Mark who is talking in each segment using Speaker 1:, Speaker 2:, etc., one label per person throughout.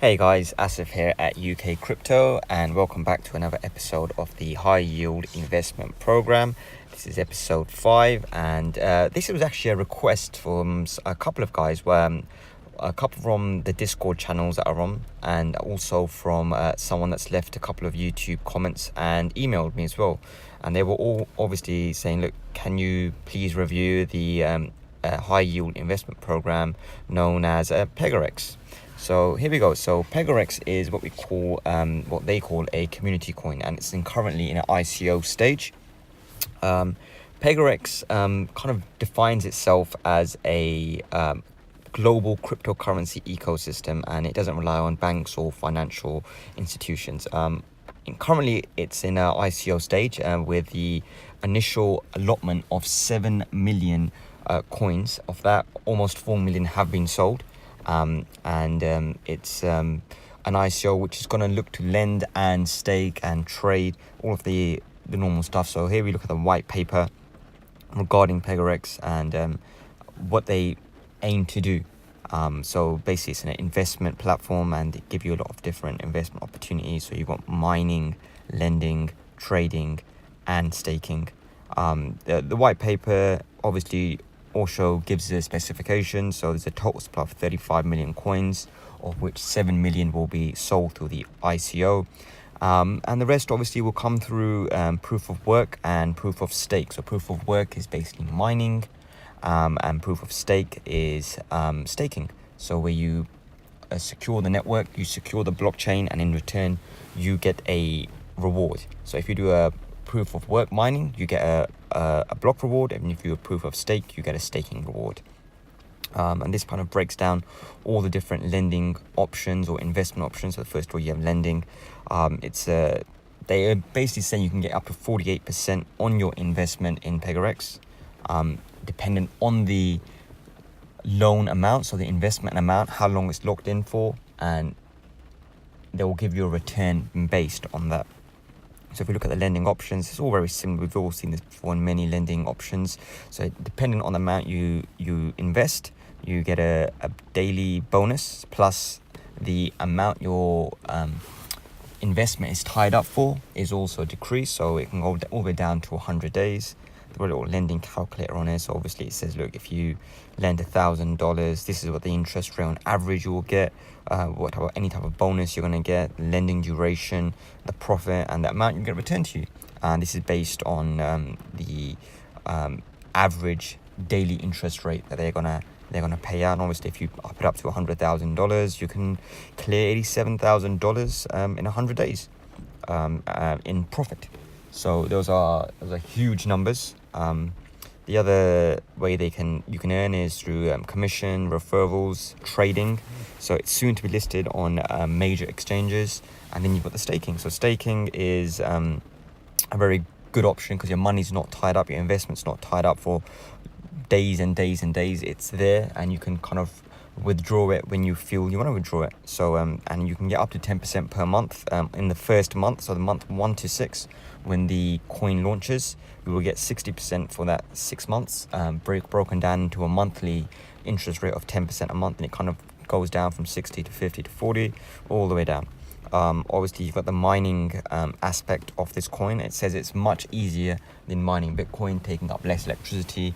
Speaker 1: Hey guys, Asif here at UK Crypto, and welcome back to another episode of the High Yield Investment Program. This is episode 5, and this was actually a request from a couple of guys, a couple from the Discord channels that are on, and also from someone that's left a couple of YouTube comments and emailed me as well. And they were all obviously saying, look, can you please review the high yield investment program known as PAGAREX? So here we go. So PAGAREX is what they call a community coin, and it's currently in an ICO stage. PAGAREX kind of defines itself as a global cryptocurrency ecosystem, and it doesn't rely on banks or financial institutions. Currently, it's in an ICO stage with the initial allotment of 7 million coins. Of that, almost 4 million have been sold. It's an ICO which is going to look to lend and stake and trade, all of the normal stuff. So here we look at the white paper regarding PAGAREX and what they aim to do. So basically it's an investment platform, and they give you a lot of different investment opportunities. So you've got mining, lending, trading and staking. The white paper obviously also gives the specifications. So there's a total supply of 35 million coins, of which 7 million will be sold through the ICO. And the rest obviously will come through proof of work and proof of stake. So proof of work is basically mining, and proof of stake is staking. So where you secure the network, you secure the blockchain, and in return you get a reward. So if you do a proof of work mining, you get a block reward, and if you do a proof of stake, you get a staking reward. And this kind of breaks down all the different lending options or investment options. So first of all, you have lending. They are basically saying you can get up to 48% on your investment in PAGAREX, dependent on the loan amount, so the investment amount, how long it's locked in for, and they will give you a return based on that. So if we look at the lending options, it's all very similar. We've all seen this before in many lending options. So depending on the amount you invest, you get a daily bonus, plus the amount your investment is tied up for is also decreased. So it can go all the way down to 100 days. They've got a little lending calculator on it. So obviously it says, look, if you lend $1,000, this is what the interest rate on average you will get, any type of bonus you're going to get, lending duration, the profit, and the amount you get returned to you. And this is based on the average daily interest rate that they're gonna pay out. And obviously, if you up it up to $100,000, you can clear $87,000 in 100 days in profit. So those are huge numbers. The other way you can earn is through commission, referrals, trading. So it's soon to be listed on major exchanges. And then you've got the staking. So staking is a very good option because your money's not tied up, your investment's not tied up for days and days and days. It's there, and you can kind of withdraw it when you feel you want to withdraw it. So and you can get up to 10% per month in the first month. So the month 1 to 6, when the coin launches, we will get 60% for that 6 months, broken down into a monthly interest rate of 10% a month, and it kind of goes down from 60 to 50 to 40, all the way down. Obviously, you've got the mining aspect of this coin. It says it's much easier than mining Bitcoin, taking up less electricity.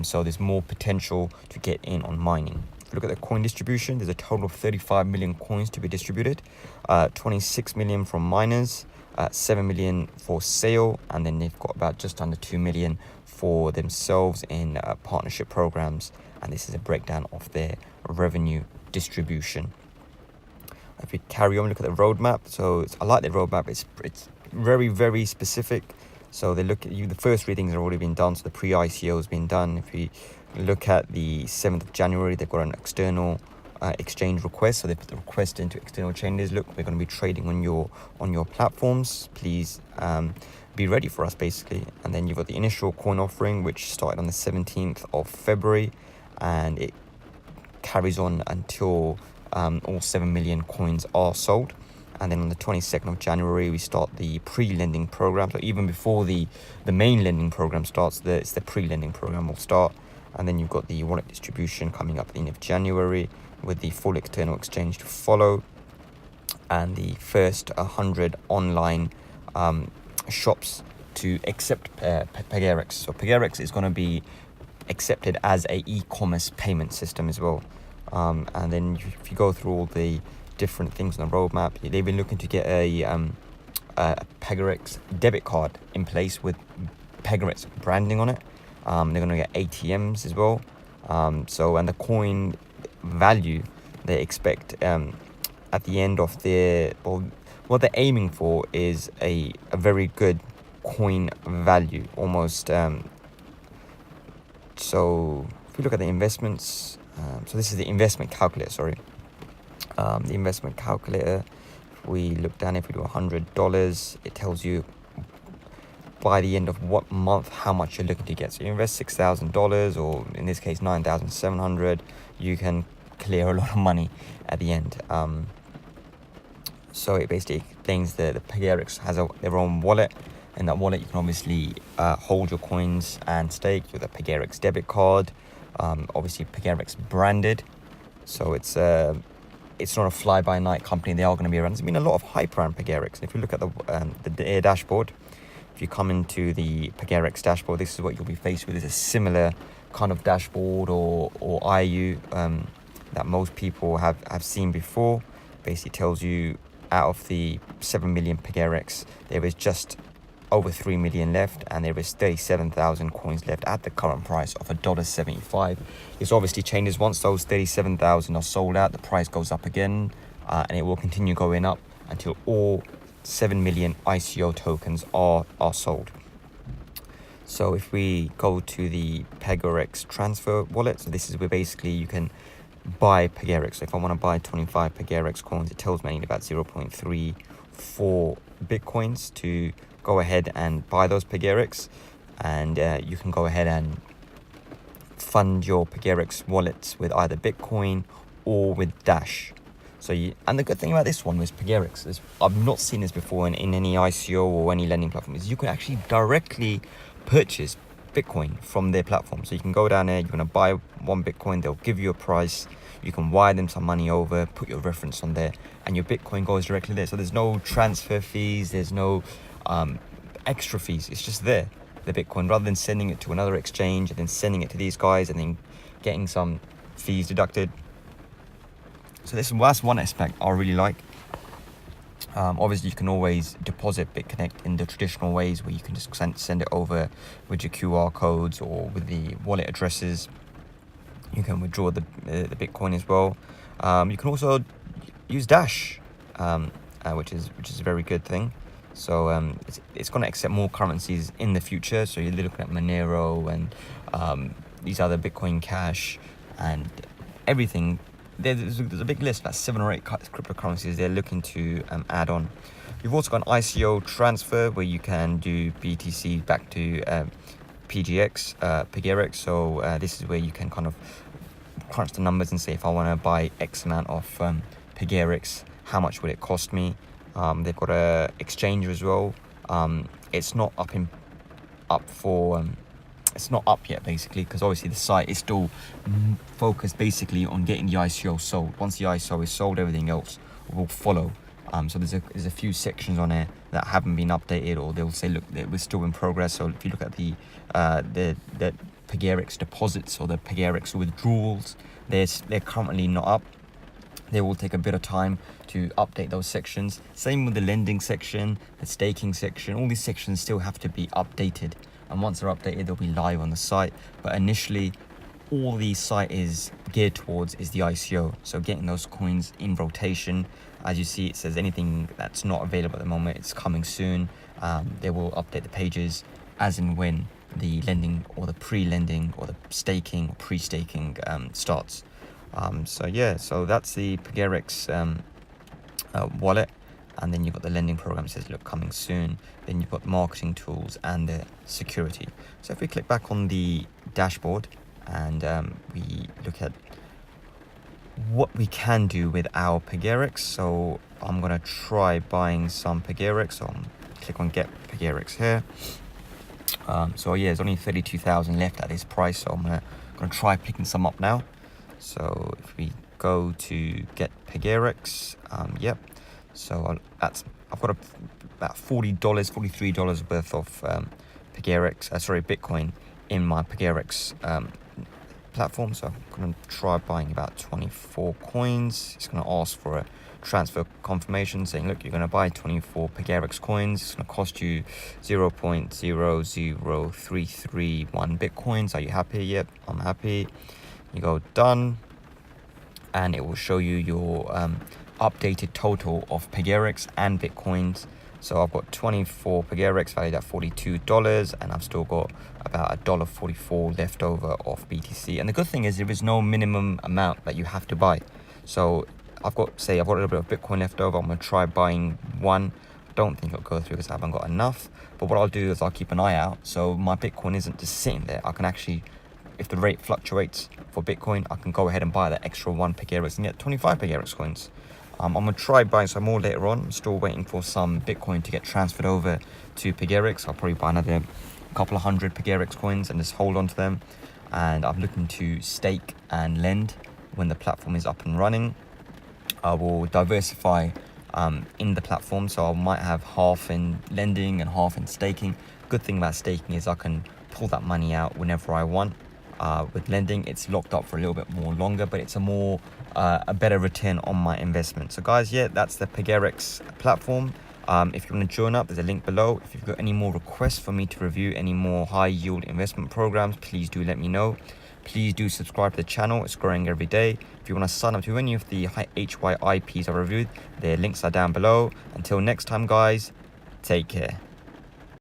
Speaker 1: So there's more potential to get in on mining. If you look at the coin distribution, there's a total of 35 million coins to be distributed, 26 million from miners, 7 million for sale, and then they've got about just under 2 million for themselves in partnership programs. And this is a breakdown of their revenue distribution. If we carry on, look at the roadmap. So I like the roadmap. It's very, very specific. So they look at you. The first 3 things have already been done. So the pre-ICO has been done. If we look at the 7th of January, they've got an external exchange request. So they put the request into external changes. Look, we're going to be trading on your platforms. Please be ready for us, basically. And then you've got the initial coin offering, which started on the 17th of February, and it carries on until all 7 million coins are sold. And then on the 22nd of January, we start the pre-lending program. So even before the main lending program starts, it's the pre-lending program will start. And then you've got the wallet distribution coming up at the end of January, with the full external exchange to follow. and the first 100 online shops to accept PAGAREX. So PAGAREX is going to be accepted as a e-commerce payment system as well. And then if you go through all the different things on the roadmap, they've been looking to get a PAGAREX debit card in place with PAGAREX branding on it. They're going to get ATMs as well. And the coin value they expect at the end of their, well, what they're aiming for is a very good coin value, almost. So if we look at the investments, so this is the investment calculator, sorry. The investment calculator, if we look down, if we do $100, it tells you by the end of what month how much you're looking to get. So you invest $6,000, or in this case $9,700, you can clear a lot of money at the end. So it basically explains that the PAGAREX has their own wallet. In that wallet, you can obviously hold your coins and stake with a PAGAREX debit card. Obviously, PAGAREX branded, so it's not a fly-by-night company. They are going to be around. There's been a lot of hype around PAGAREX. If you look at the dashboard, if you come into the PAGAREX dashboard, this is what you'll be faced with. It's a similar kind of dashboard or IU that most people have seen before. Basically tells you out of the 7 million PAGAREX, there is just over 3 million left, and there is 37,000 coins left at the current price of $1.75. This obviously changes once those 37,000 are sold out. The price goes up again, and it will continue going up until all 7 million ICO tokens are sold. So if we go to the PAGAREX transfer wallet, so this is where basically you can buy PAGAREX. So if I want to buy 25 PAGAREX coins, it tells me I need about 0.34 Bitcoins to go ahead and buy those PAGAREX, and you can go ahead and fund your PAGAREX wallets with either Bitcoin or with Dash. So and the good thing about this one with PAGAREX is, I've not seen this before in any ICO or any lending platform, is you can actually directly purchase Bitcoin from their platform. So you can go down there, you're going to buy 1 Bitcoin, they'll give you a price, you can wire them some money over, put your reference on there, and your Bitcoin goes directly there. So there's no transfer fees, there's no extra fees. It's just there, the Bitcoin, rather than sending it to another exchange and then sending it to these guys and then getting some fees deducted. So that's one aspect I really like. Obviously, you can always deposit BitConnect in the traditional ways, where you can just send it over with your QR codes or with the wallet addresses. You can withdraw the Bitcoin as well. You can also use Dash, which is a very good thing. So it's going to accept more currencies in the future. So you're looking at Monero and these other Bitcoin Cash and everything. There's a big list, like 7 or 8 cryptocurrencies they're looking to add on. You've also got an ICO transfer where you can do BTC back to PAGAREX. So this is where you can kind of crunch the numbers and say, if I want to buy X amount of PAGAREX, how much would it cost me? They've got a exchanger as well. It's not it's not up yet, basically, because obviously the site is still focused basically on getting the ICO sold. Once the ICO is sold, everything else will follow. So there's a few sections on there that haven't been updated, or they'll say, look, we're still in progress. So if you look at the PAGAREX deposits or the PAGAREX withdrawals, they're currently not up. They will take a bit of time to update those sections. Same with the lending section, the staking section. All these sections still have to be updated. And once they're updated, they'll be live on the site. But initially, all the site is geared towards is the ICO. So getting those coins in rotation. As you see, it says anything that's not available at the moment, it's coming soon. They will update the pages as and when the lending or the pre-lending or the staking or pre-staking starts. So that's the PAGAREX wallet. And then you've got the lending program, it says, look, coming soon. Then you've got marketing tools and the security. So if we click back on the dashboard and we look at what we can do with our PAGAREX. So I'm going to try buying some PAGAREX. So I'm click on get PAGAREX here. There's only 32,000 left at this price. So I'm going to try picking some up now. So if we go to get PAGAREX, So I've got about $43 worth of Bitcoin in my PAGAREX platform. So I'm going to try buying about 24 coins. It's going to ask for a transfer confirmation saying, look, you're going to buy 24 PAGAREX coins. It's going to cost you 0.00331 Bitcoins. Are you happy? Yep, I'm happy. You go done, and it will show you your updated total of PAGAREX and Bitcoins. So I've got 24 PAGAREX valued at $42, and I've still got about $1.44 left over of BTC. And the good thing is there is no minimum amount that you have to buy. So I've got a little bit of Bitcoin left over. I'm going to try buying one. I don't think it'll go through because I haven't got enough. But what I'll do is I'll keep an eye out. So my Bitcoin isn't just sitting there. I can actually, if the rate fluctuates for Bitcoin, I can go ahead and buy that extra one PAGAREX and get 25 PAGAREX coins. I'm going to try buying some more later on. I'm still waiting for some Bitcoin to get transferred over to PAGAREX. I'll probably buy another couple of hundred PAGAREX coins and just hold on to them. And I'm looking to stake and lend when the platform is up and running. I will diversify in the platform, so I might have half in lending and half in staking. Good thing about staking is I can pull that money out whenever I want. With lending, it's locked up for a little bit more longer, but it's a better return on my investment. So guys, yeah, that's the PAGAREX platform. If you want to join up, there's a link below. If you've got any more requests for me to review any more high yield investment programs, please do let me know. Please do subscribe to the channel. It's growing every day. If you want to sign up to any of the HYIPs I reviewed, their links are down below. Until next time, guys, take care.